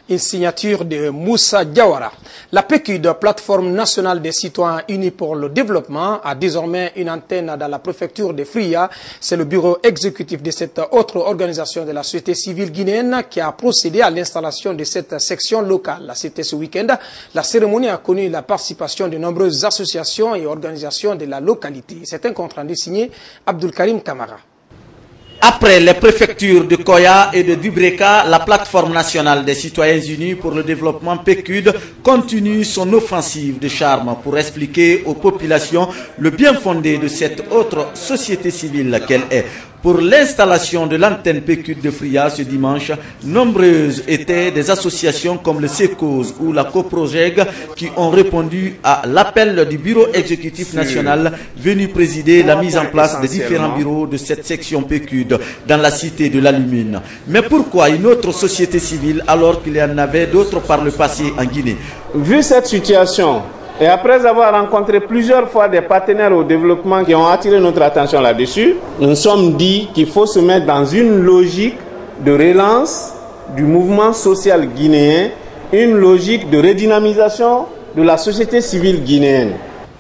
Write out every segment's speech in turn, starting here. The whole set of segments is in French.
Une signature de Moussa Diawara. La PQD, Plateforme nationale des citoyens unis pour le développement, a désormais une antenne dans la préfecture de Fria. C'est le bureau exécutif de cette autre organisation de la société civile guinéenne qui a procédé à l'installation de cette section locale. C'était ce week-end. La cérémonie a connu la participation de nombreuses associations et organisations de la localité. C'est un compte rendu signé Abdul Karim Kamara. Après les préfectures de Koya et de Dubreka, la plateforme nationale des citoyens unis pour le développement PQD continue son offensive de charme pour expliquer aux populations le bien fondé de cette autre société civile qu'elle est. Pour l'installation de l'antenne PQD de Fria ce dimanche, nombreuses étaient des associations comme le SECOS ou la COPROGEG qui ont répondu à l'appel du bureau exécutif national venu présider la mise en place des différents bureaux de cette section PQD dans la cité de la Lumine. Mais pourquoi une autre société civile alors qu'il y en avait d'autres par le passé en Guinée? Vu cette situation, et après avoir rencontré plusieurs fois des partenaires au développement qui ont attiré notre attention là-dessus, nous nous sommes dit qu'il faut se mettre dans une logique de relance du mouvement social guinéen, une logique de redynamisation de la société civile guinéenne.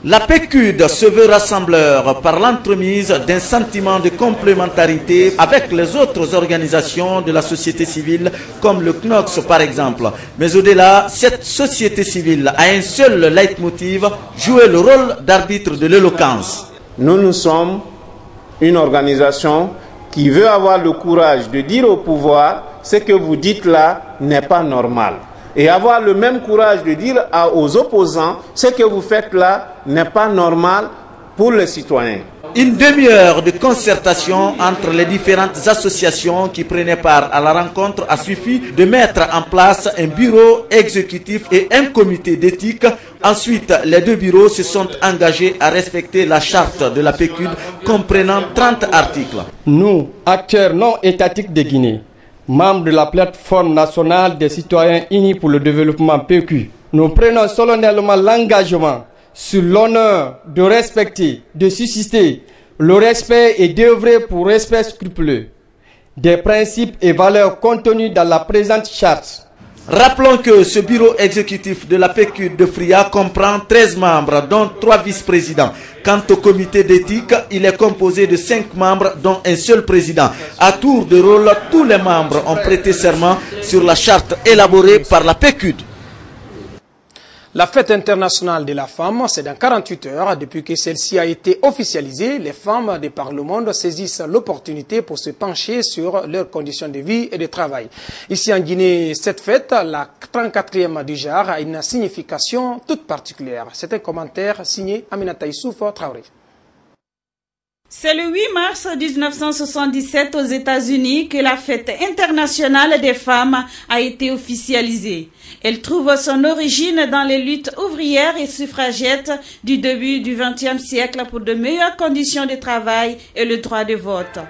La PQD se veut rassembleur par l'entremise d'un sentiment de complémentarité avec les autres organisations de la société civile comme le CNOX par exemple. Mais au-delà, cette société civile a un seul leitmotiv, jouer le rôle d'arbitre de l'éloquence. Nous sommes une organisation qui veut avoir le courage de dire au pouvoir ce que vous dites là n'est pas normal. Et avoir le même courage de dire aux opposants, ce que vous faites là n'est pas normal pour les citoyens. Une demi-heure de concertation entre les différentes associations qui prenaient part à la rencontre a suffi de mettre en place un bureau exécutif et un comité d'éthique. Ensuite, les deux bureaux se sont engagés à respecter la charte de la PQD comprenant 30 articles. Nous, acteurs non étatiques de Guinée, membres de la plateforme nationale des citoyens unis pour le développement PQ, nous prenons solennellement l'engagement sur l'honneur de respecter, de susciter le respect et d'œuvrer pour respect scrupuleux des principes et valeurs contenus dans la présente charte. Rappelons que ce bureau exécutif de la PQD de Fria comprend 13 membres, dont 3 vice-présidents. Quant au comité d'éthique, il est composé de 5 membres, dont un seul président. À tour de rôle, tous les membres ont prêté serment sur la charte élaborée par la PQD. La fête internationale de la femme, c'est dans 48 heures. Depuis que celle-ci a été officialisée, les femmes de par le monde saisissent l'opportunité pour se pencher sur leurs conditions de vie et de travail. Ici en Guinée, cette fête, la 34e du genre, a une signification toute particulière. C'est un commentaire signé Aminata Issouf Traoré. C'est le 8 mars 1977 aux États-Unis que la fête internationale des femmes a été officialisée. Elle trouve son origine dans les luttes ouvrières et suffragettes du début du XXe siècle pour de meilleures conditions de travail et le droit de vote.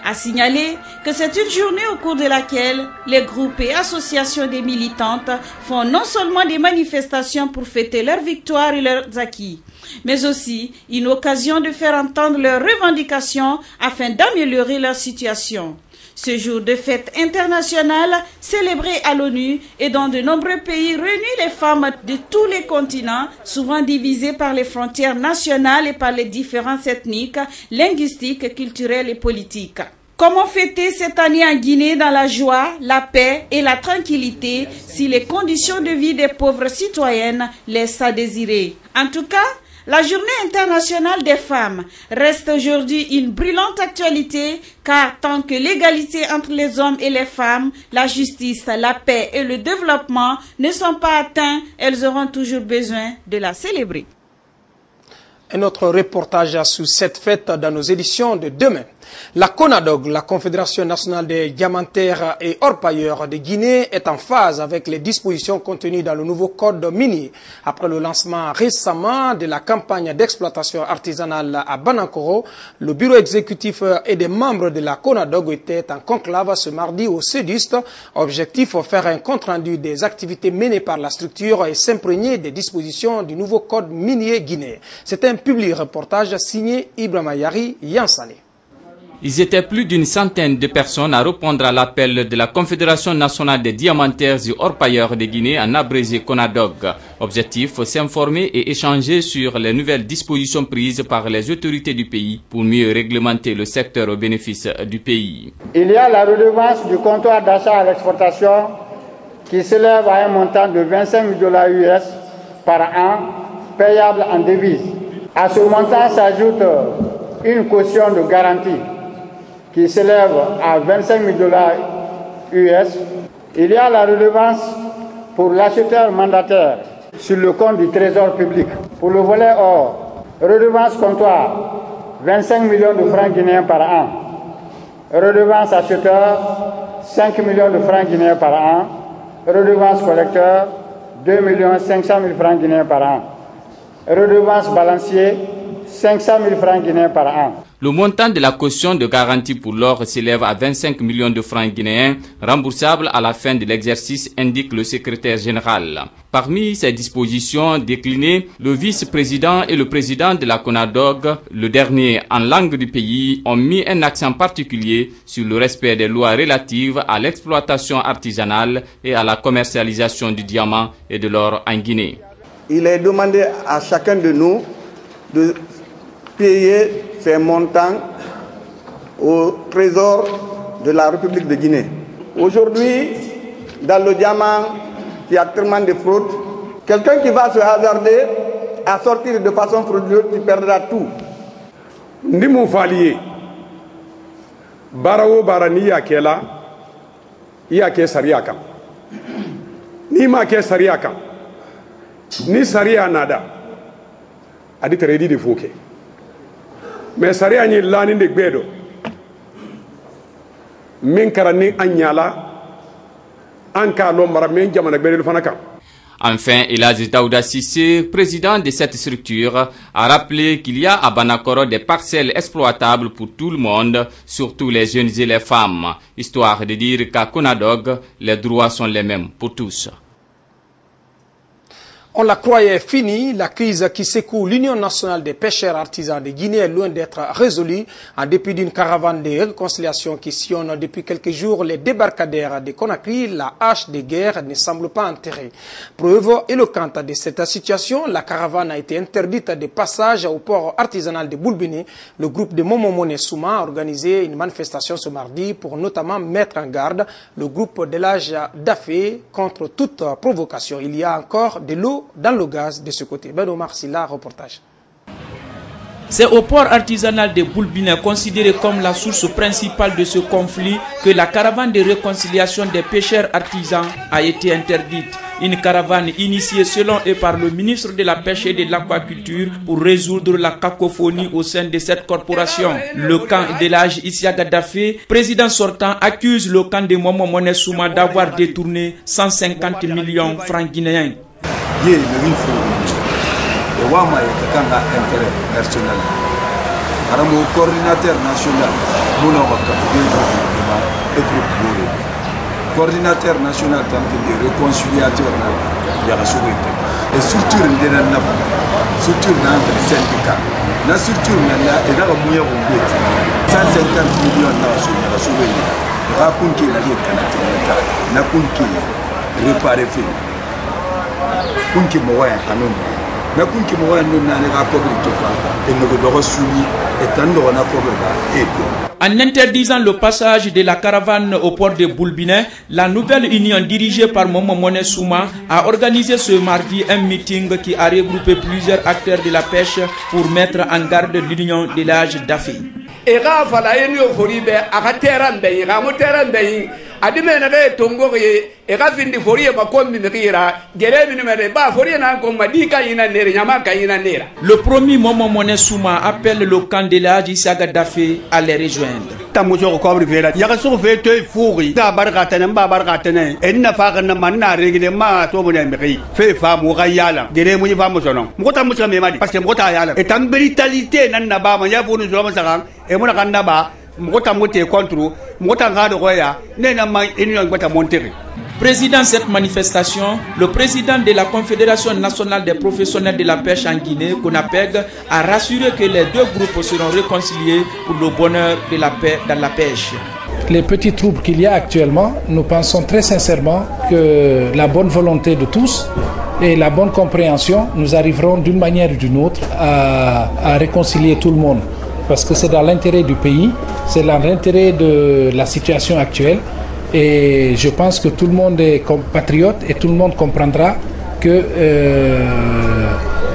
À signaler que c'est une journée au cours de laquelle les groupes et associations des militantes font non seulement des manifestations pour fêter leur victoire et leurs acquis, mais aussi une occasion de faire entendre leurs revendications afin d'améliorer leur situation. Ce jour de fête internationale, célébré à l'ONU et dans de nombreux pays, réunit les femmes de tous les continents, souvent divisées par les frontières nationales et par les différences ethniques, linguistiques, culturelles et politiques. Comment fêter cette année en Guinée dans la joie, la paix et la tranquillité si les conditions de vie des pauvres citoyennes laissent à désirer? En tout cas, la Journée internationale des femmes reste aujourd'hui une brûlante actualité car tant que l'égalité entre les hommes et les femmes, la justice, la paix et le développement ne sont pas atteints, elles auront toujours besoin de la célébrer. Un autre reportage sur cette fête dans nos éditions de demain. La CONADOG, la Confédération nationale des diamantaires et orpailleurs de Guinée, est en phase avec les dispositions contenues dans le nouveau code minier. Après le lancement récemment de la campagne d'exploitation artisanale à Banankoro, le bureau exécutif et des membres de la CONADOG étaient en conclave ce mardi au Sudiste. Objectif, faire un compte-rendu des activités menées par la structure et s'imprégner des dispositions du nouveau code minier guinéen. C'est un public reportage signé Ibrahima Yari Yansane. Ils étaient plus d'une centaine de personnes à répondre à l'appel de la Confédération nationale des diamantaires et orpailleurs de Guinée, en abrégé CONADOG. Objectif, s'informer et échanger sur les nouvelles dispositions prises par les autorités du pays pour mieux réglementer le secteur au bénéfice du pays. Il y a la redevance du comptoir d'achat à l'exportation qui s'élève à un montant de 25 000 $ US par an, payable en devises. À ce montant s'ajoute une caution de garantie qui s'élève à 25 000 $ US. Il y a la redevance pour l'acheteur mandataire sur le compte du Trésor public. Pour le volet or, redevance comptoir, 25 millions de francs guinéens par an. Redevance acheteur, 5 millions de francs guinéens par an. Redevance collecteur, 2 500 000 francs guinéens par an. Redevance balancier, 500 000 francs guinéens par an. Le montant de la caution de garantie pour l'or s'élève à 25 millions de francs guinéens, remboursables à la fin de l'exercice, indique le secrétaire général. Parmi ces dispositions déclinées, le vice-président et le président de la CONADOG, le dernier en langue du pays, ont mis un accent particulier sur le respect des lois relatives à l'exploitation artisanale et à la commercialisation du diamant et de l'or en Guinée. Il est demandé à chacun de nous de payer ces montants au trésor de la République de Guinée. Aujourd'hui, dans le diamant, il y a tellement de fraudes. Quelqu'un qui va se hasarder à sortir de façon frauduleuse, il perdra tout. Ni mon falier, Barao Barani Akela, Yake Sariaka. Ni Make Sariaka, ni Saria Nada, a dit ready de Fouquet. Mais Saria ni Lani de Gbedo, Menkarani Anyala, Anka Lombara Menjaman Gbedo Fanaka. Enfin, Elhadji Daouda Cissé, président de cette structure, a rappelé qu'il y a à Banakoro des parcelles exploitables pour tout le monde, surtout les jeunes et les femmes, histoire de dire qu'à CONADOG, les droits sont les mêmes pour tous. On la croyait finie, la crise qui secoue l'Union nationale des pêcheurs artisans de Guinée est loin d'être résolue en dépit d'une caravane de réconciliation qui sillonne depuis quelques jours les débarcadères de Conakry. La hache de guerre ne semble pas enterrée. Preuve éloquente de cette situation, la caravane a été interdite de passage au port artisanal de Boulbini. Le groupe de Momomone Souma a organisé une manifestation ce mardi pour notamment mettre en garde le groupe d'Elhadji Daffé contre toute provocation. Il y a encore de l'eau dans le gaz de ce côté. Ben Omar Silla, reportage. C'est au port artisanal de Boulbini, considéré comme la source principale de ce conflit, que la caravane de réconciliation des pêcheurs artisans a été interdite. Une caravane initiée selon et par le ministre de la Pêche et de l'Aquaculture pour résoudre la cacophonie au sein de cette corporation. Le camp d'Elhadji Isiaga Daffé, président sortant, accuse le camp de Momomone Souma d'avoir détourné 150 millions francs guinéens. Il y a intérêt personnel. Le coordinateur national, coordinateur national de réconciliateur, et structure de syndicat. La structure est dans le 150 millions En interdisant le passage de la caravane au port de Boulbini, la nouvelle union dirigée par Momomone Souma a organisé ce mardi un meeting qui a regroupé plusieurs acteurs de la pêche pour mettre en garde l'union d'Elhadji Daffé. Le premier Momomone Souma appelle le camp d'Elhadji Isiaga Daffé à les rejoindre. Président de cette manifestation, le président de la Confédération nationale des professionnels de la pêche en Guinée, CONAPEG, a rassuré que les deux groupes seront réconciliés pour le bonheur de la paix dans la pêche. Les petits troubles qu'il y a actuellement, nous pensons très sincèrement que la bonne volonté de tous et la bonne compréhension, nous arriverons d'une manière ou d'une autre à réconcilier tout le monde. Parce que c'est dans l'intérêt du pays, c'est dans l'intérêt de la situation actuelle. Et je pense que tout le monde est patriote et tout le monde comprendra que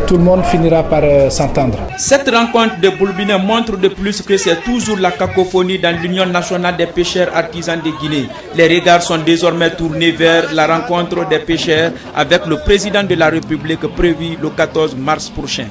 tout le monde finira par s'entendre. Cette rencontre de Boulbine montre de plus que c'est toujours la cacophonie dans l'Union nationale des pêcheurs artisans de Guinée. Les regards sont désormais tournés vers la rencontre des pêcheurs avec le président de la République prévue le 14 mars prochain.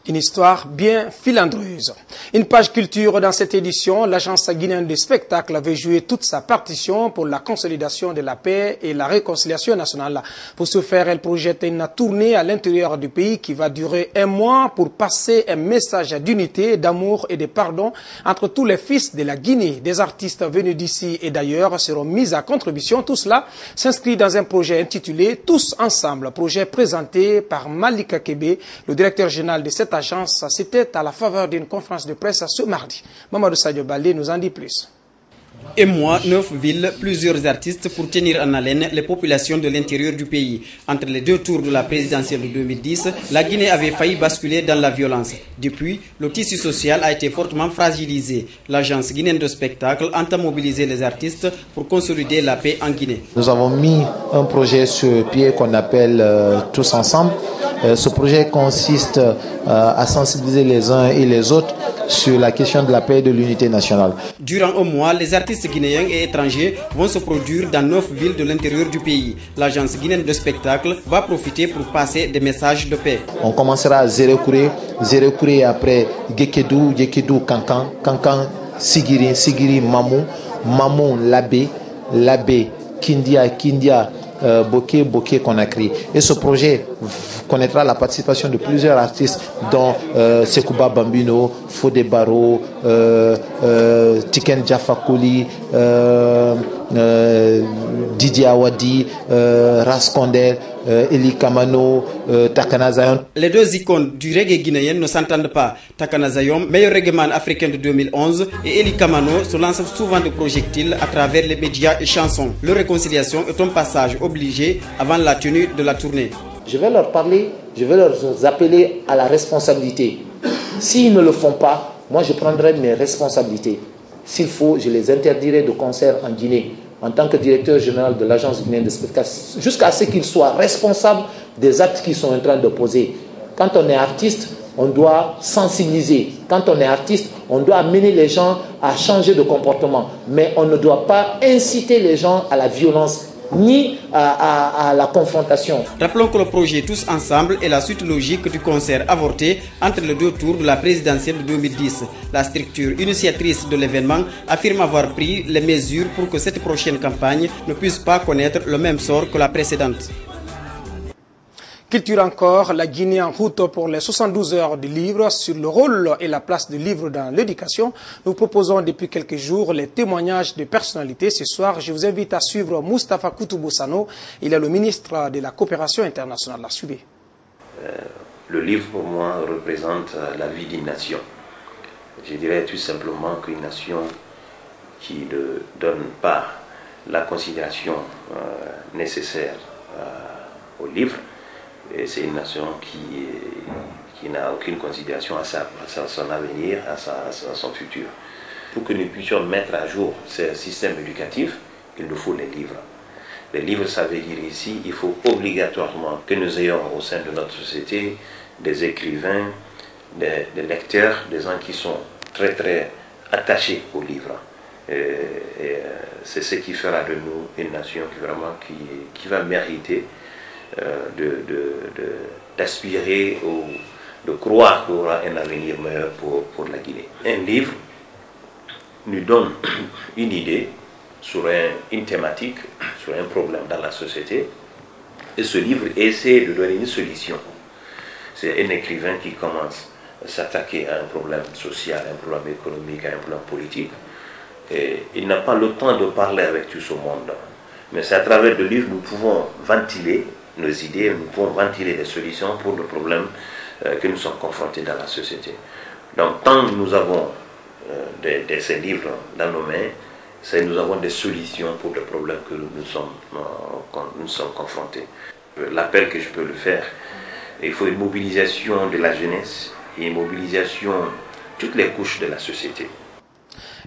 Une histoire bien filandreuse. Une page culture dans cette édition. L'agence guinéenne de spectacle avait joué toute sa partition pour la consolidation de la paix et la réconciliation nationale. Pour ce faire, elle projette une tournée à l'intérieur du pays qui va durer 1 mois pour passer un message d'unité, d'amour et de pardon entre tous les fils de la Guinée. Des artistes venus d'ici et d'ailleurs seront mis à contribution. Tout cela s'inscrit dans un projet intitulé Tous Ensemble, projet présenté par Malika Kébé, le directeur général de cette agence. C'était à la faveur d'une conférence de presse ce mardi. Mamadou Sadio Balé nous en dit plus. Et moi, 9 villes, plusieurs artistes pour tenir en haleine les populations de l'intérieur du pays. Entre les 2 tours de la présidentielle de 2010, la Guinée avait failli basculer dans la violence. Depuis, le tissu social a été fortement fragilisé. L'agence guinéenne de spectacle entend mobiliser les artistes pour consolider la paix en Guinée. Nous avons mis un projet sur pied qu'on appelle Tous Ensemble. Ce projet consiste à sensibiliser les uns et les autres sur la question de la paix et de l'unité nationale. Durant 1 mois, les artistes guinéens et étrangers vont se produire dans 9 villes de l'intérieur du pays. L'agence guinéenne de spectacle va profiter pour passer des messages de paix. On commencera à Zérekouré après Gekedou, Gekedou, Kankan, Kankan, Sigiri, Sigiri, Mamou, Mamou, Labé, Labé, Kindia, Kindia, Boké, Boké, Conakry. Et ce projet connaîtra la participation de plusieurs artistes dont Sekouba Bambino, Fodé Baro, Tiken Jafakoli, Didier Awadi, Raskondel, Eli Kamano, Takana Zayom. Les 2 icônes du reggae guinéen ne s'entendent pas. Takana Zayom, meilleur reggaeman africain de 2011, et Eli Kamano se lancent souvent de projectiles à travers les médias et chansons. Leur réconciliation est un passage obligé avant la tenue de la tournée. Je vais leur parler, je vais leur appeler à la responsabilité. S'ils ne le font pas, moi je prendrai mes responsabilités. S'il faut, je les interdirai de concert en Guinée en tant que directeur général de l'agence guinéenne de spectacle, jusqu'à ce qu'ils soient responsables des actes qu'ils sont en train de poser. Quand on est artiste, on doit sensibiliser. Quand on est artiste, on doit amener les gens à changer de comportement. Mais on ne doit pas inciter les gens à la violence ni à la confrontation. Rappelons que le projet Tous Ensemble est la suite logique du concert avorté entre les 2 tours de la présidentielle de 2010. La structure initiatrice de l'événement affirme avoir pris les mesures pour que cette prochaine campagne ne puisse pas connaître le même sort que la précédente. Culture encore, la Guinée en route pour les 72 heures du livre sur le rôle et la place du livre dans l'éducation. Nous proposons depuis quelques jours les témoignages de personnalités. Ce soir, je vous invite à suivre Moustapha Koutoubou Sano. Il est le ministre de la coopération internationale. La suivez. Le livre, pour moi, représente la vie d'une nation. Je dirais tout simplement qu'une nation qui ne donne pas la considération nécessaire au livre, c'est une nation qui n'a aucune considération à son avenir, à son futur. Pour que nous puissions mettre à jour ce système éducatif, il nous faut les livres. Les livres, ça veut dire ici, il faut obligatoirement que nous ayons au sein de notre société des écrivains, des lecteurs, des gens qui sont très très attachés aux livres. C'est ce qui fera de nous une nation qui va mériter d'aspirer ou de croire qu'il y aura un avenir meilleur pour la Guinée. Un livre nous donne une idée sur une thématique, sur un problème dans la société, et ce livre essaie de donner une solution. C'est un écrivain qui commence à s'attaquer à un problème social, à un problème économique, à un problème politique, et il n'a pas le temps de parler avec tout ce monde. Mais c'est à travers le livre que nous pouvons ventiler nos idées, nous pouvons ventiler des solutions pour le problème que nous sommes confrontés dans la société. Donc tant que nous avons ces livres dans nos mains, nous avons des solutions pour le problème que nous sommes confrontés. L'appel que je peux le faire, il faut une mobilisation de la jeunesse et une mobilisation de toutes les couches de la société.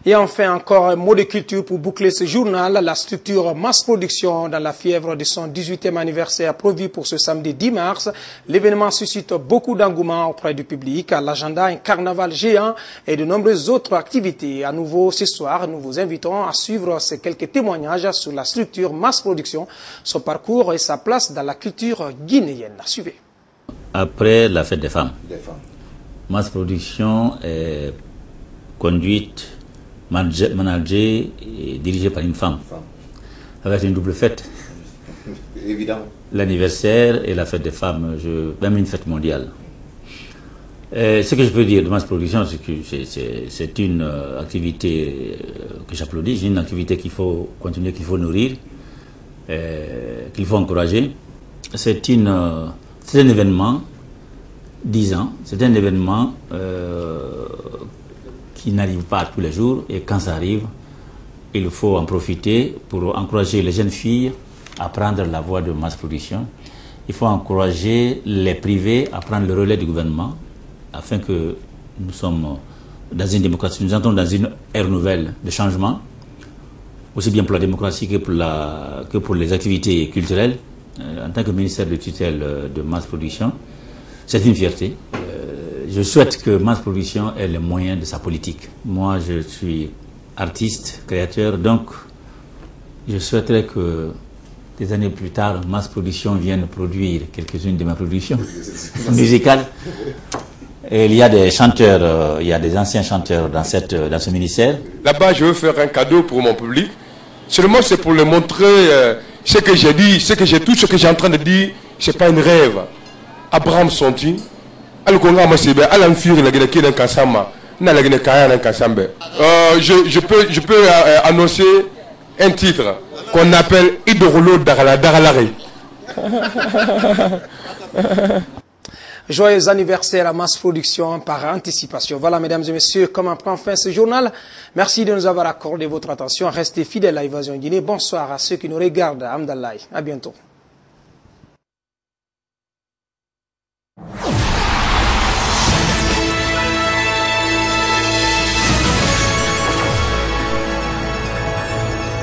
Et enfin, encore un mot de culture pour boucler ce journal. La structure Mass Production, dans la fièvre de son 18e anniversaire prévu pour ce samedi 10 mars. L'événement suscite beaucoup d'engouement auprès du public. À l'agenda, un carnaval géant et de nombreuses autres activités. À nouveau, ce soir, nous vous invitons à suivre ces quelques témoignages sur la structure Mass Production, son parcours et sa place dans la culture guinéenne. Suivez. Après la fête des femmes, Mass Production est conduite, managée et dirigée par une femme, avec une double fête. Évidemment. L'anniversaire et la fête des femmes, même une fête mondiale. Ce que je peux dire de Mass Production, c'est que c'est une activité que j'applaudis, c'est une activité qu'il faut continuer, qu'il faut nourrir, qu'il faut encourager. C'est un événement, 10 ans, c'est un événement qui n'arrive pas tous les jours, et quand ça arrive, il faut en profiter pour encourager les jeunes filles à prendre la voie de Mass Production. Il faut encourager les privés à prendre le relais du gouvernement, afin que nous sommes dans une démocratie, nous entrons dans une ère nouvelle de changement, aussi bien pour la démocratie que pour les activités culturelles. En tant que ministère de tutelle de Mass Production, c'est une fierté. Je souhaite que Mass Production ait les moyens de sa politique. Moi, je suis artiste, créateur, donc je souhaiterais que des années plus tard, Mass Production vienne produire quelques-unes de mes productions musicales. Et il y a des chanteurs, il y a des anciens chanteurs dans ce ministère. Là-bas, je veux faire un cadeau pour mon public. Seulement, c'est pour leur montrer ce que j'ai dit, tout ce que j'ai en train de dire, c'est pas un rêve. Abraham Sonti, je peux annoncer un titre qu'on appelle Idorolo Daralare. Joyeux anniversaire à Mass Production par anticipation. Voilà, mesdames et messieurs, comment prend fin ce journal. Merci de nous avoir accordé votre attention. Restez fidèles à Évasion Guinée. Bonsoir à ceux qui nous regardent. Amdallah. À bientôt.